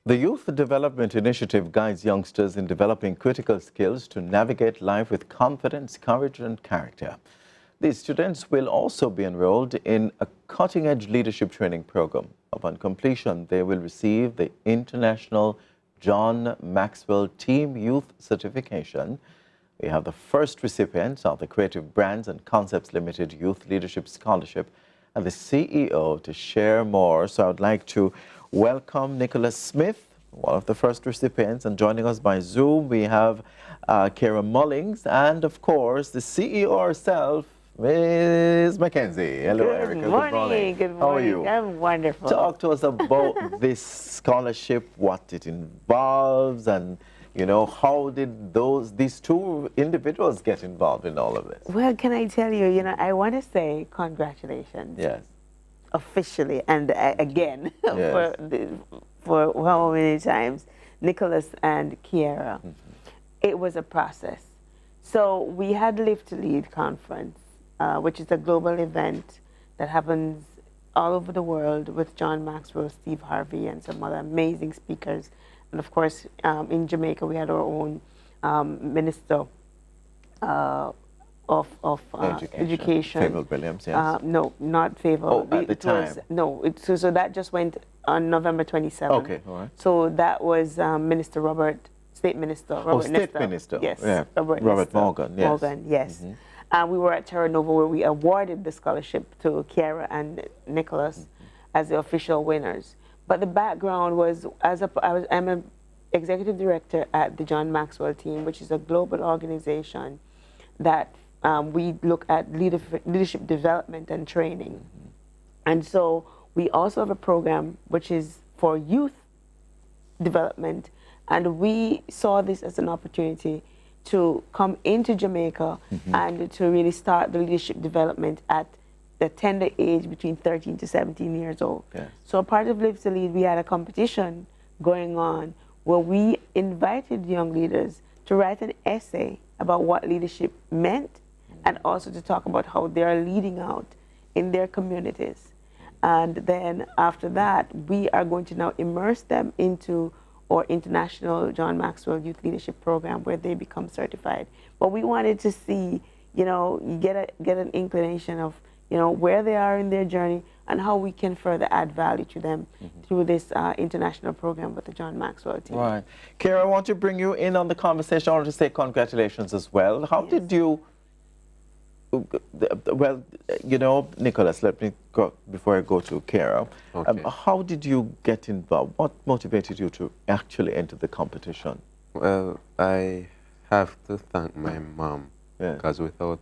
The Youth Development Initiative guides youngsters in developing critical skills to navigate life with confidence, courage, and character. These students will also be enrolled in a cutting-edge leadership training program. Upon completion, they will receive the International John Maxwell Team Youth Certification. We have the first recipients of the Creative Brands and Concepts Limited Youth Leadership Scholarship and the CEO to share more. So I would like to welcome Nicholas Smith, one of the first recipients, and joining us by Zoom we have Kierra Mullings and of course the CEO herself, Ms. Mackenzie. Hello, Erica. Good morning. Good morning. How are you? I'm wonderful. Talk to us about this scholarship, what it involves, and how did these two individuals get involved in all of this? Well, can I tell you, I want to say congratulations. Yes. Officially, and again, Yes. for how many times, Nicholas and Kierra. It was a process. So we had Live to Lead conference, which is a global event that happens all over the world with John Maxwell, Steve Harvey, and some other amazing speakers. And of course, in Jamaica, we had our own minister of education. Favour Williams, yes. No, not Favour. Oh, at the time. So that just went on November 27th. Okay, all right. So that was Minister Robert, State Minister. Robert State Nesta. Minister. Yes. Yeah. Robert Nesta. Morgan, yes. Morgan, yes. We were at Terra Nova where we awarded the scholarship to Kierra and Nicholas as the official winners. But the background was, I'm an executive director at the John Maxwell Team, which is a global organization that we look at leadership development and training. And so we also have a program which is for youth development, and we saw this as an opportunity to come into Jamaica and to really start the leadership development at the tender age between 13 to 17 years old. Yes. So part of Live to Lead, we had a competition going on where we invited young leaders to write an essay about what leadership meant and also to talk about how they are leading out in their communities. And then after that, we are going to now immerse them into our International John Maxwell Youth Leadership Program where they become certified. But we wanted to see, you get an inclination of, where they are in their journey and how we can further add value to them through this international program with the John Maxwell Team. Right. Kierra, I want to bring you in on the conversation. I want to say congratulations as well. How did you, well, Nicholas, let me go, before I go to Kierra, Okay. how did you get involved? What motivated you to actually enter the competition? Well, I have to thank my mom because without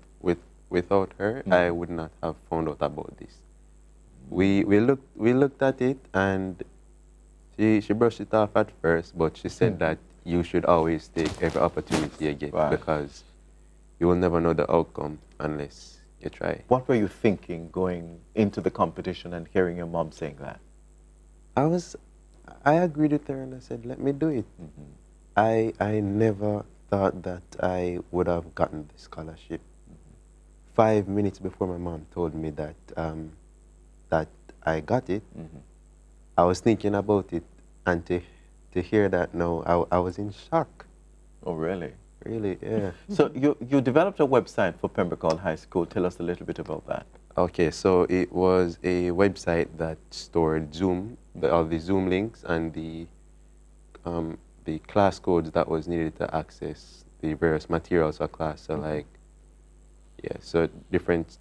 her, I would not have found out about this. We looked at it, and she brushed it off at first, but she said that you should always take every opportunity you get because you will never know the outcome unless you try. What were you thinking going into the competition and hearing your mom saying that? I agreed with her and I said, let me do it. I never thought that I would have gotten the scholarship. 5 minutes before my mom told me that that I got it, I was thinking about it, and to hear that now, I was in shock. Oh, really? Really, yeah. So you developed a website for Pembroke High School. Tell us a little bit about that. Okay, so it was a website that stored Zoom, all the Zoom links and the class codes that was needed to access the various materials for class. So like, yeah, so different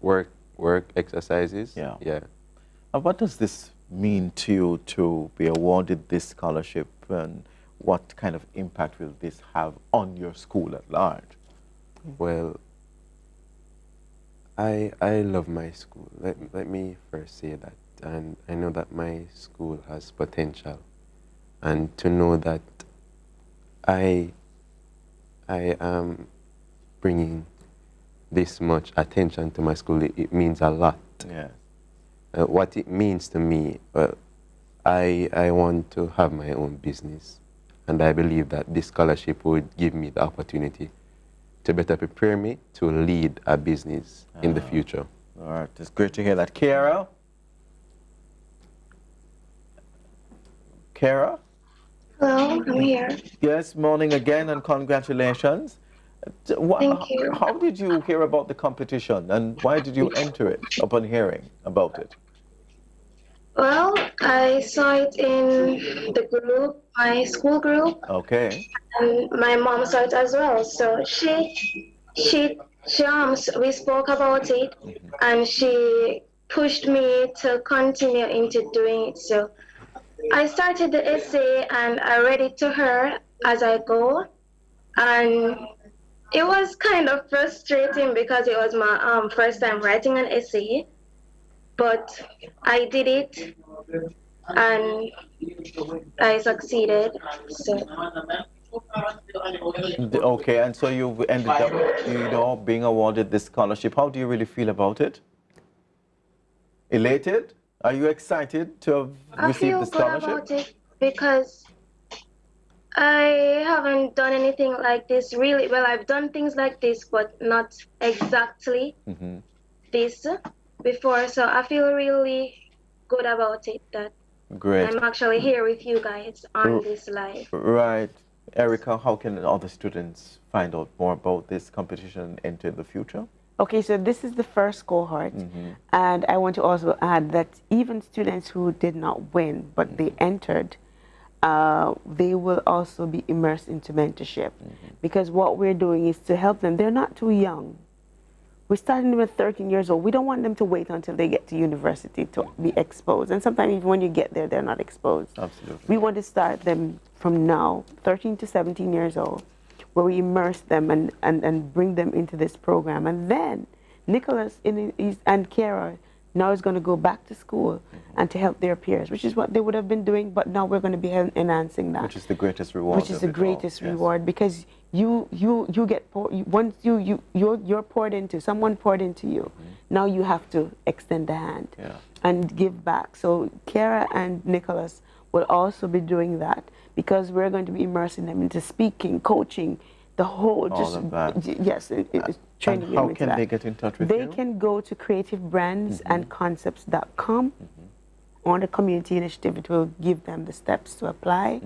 work exercises. Yeah. Yeah. And what does this mean to you to be awarded this scholarship, and what kind of impact will this have on your school at large? Well, I love my school. Let me first say that, and I know that my school has potential, and to know that I am bringing this much attention to my school, it means a lot. Yeah. What it means to me, I want to have my own business, and I believe that this scholarship would give me the opportunity to better prepare me to lead a business in the future. All right, it's great to hear that. Kierra? Kierra? Hello, I'm here. Yes, morning again and congratulations. Thank you. How did you hear about the competition and why did you enter it upon hearing about it? Well, I saw it in the group, my school group, Okay. and my mom saw it as well. So we spoke about it, and she pushed me to continue into doing it. So I started the essay and I read it to her as I go, and it was kind of frustrating because it was my first time writing an essay, but I did it and I succeeded. So Okay, and so you've ended up, being awarded this scholarship. How do you really feel about it? Elated? Are you excited to have I received feel the good scholarship? about it because I haven't done anything like this really. Well, I've done things like this, but not exactly this before. So I feel really good about it that Great. I'm actually here with you guys on this live. Right. Erica, how can other students find out more about this competition into the future? Okay, so this is the first cohort, and I want to also add that even students who did not win, but they entered, they will also be immersed into mentorship, because what we're doing is to help them. They're not too young. We're starting them at 13 years old. We don't want them to wait until they get to university to be exposed. And sometimes even when you get there, they're not exposed. Absolutely. We want to start them from now, 13 to 17 years old, where we immerse them and bring them into this program. And then Nicholas and Kierra now is going to go back to school and to help their peers, which is what they would have been doing, but now we're going to be enhancing that. Which is the greatest reward. Which is the greatest reward, because you get once you're poured into, someone poured into you. Now you have to extend a hand and give back. So Kierra and Nicholas will also be doing that, because we're going to be immersing them into speaking, coaching, the whole, all of that. Yes, training and how them into can that. they get in touch with you? They can go to creativebrandsandconcepts.com. On the community initiative, it will give them the steps to apply.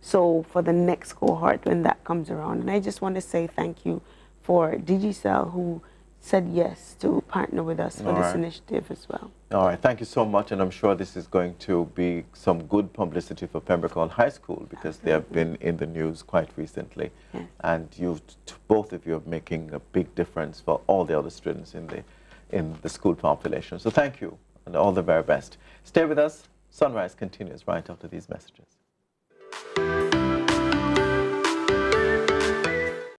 So for the next cohort, when that comes around, and I just want to say thank you for Digicel, who said yes to partner with us for this initiative as well. All right, thank you so much, and I'm sure this is going to be some good publicity for Pembroke High School, because they have been in the news quite recently, and both of you are making a big difference for all the other students in the school population. So thank you, and all the very best. Stay with us. Sunrise continues right after these messages.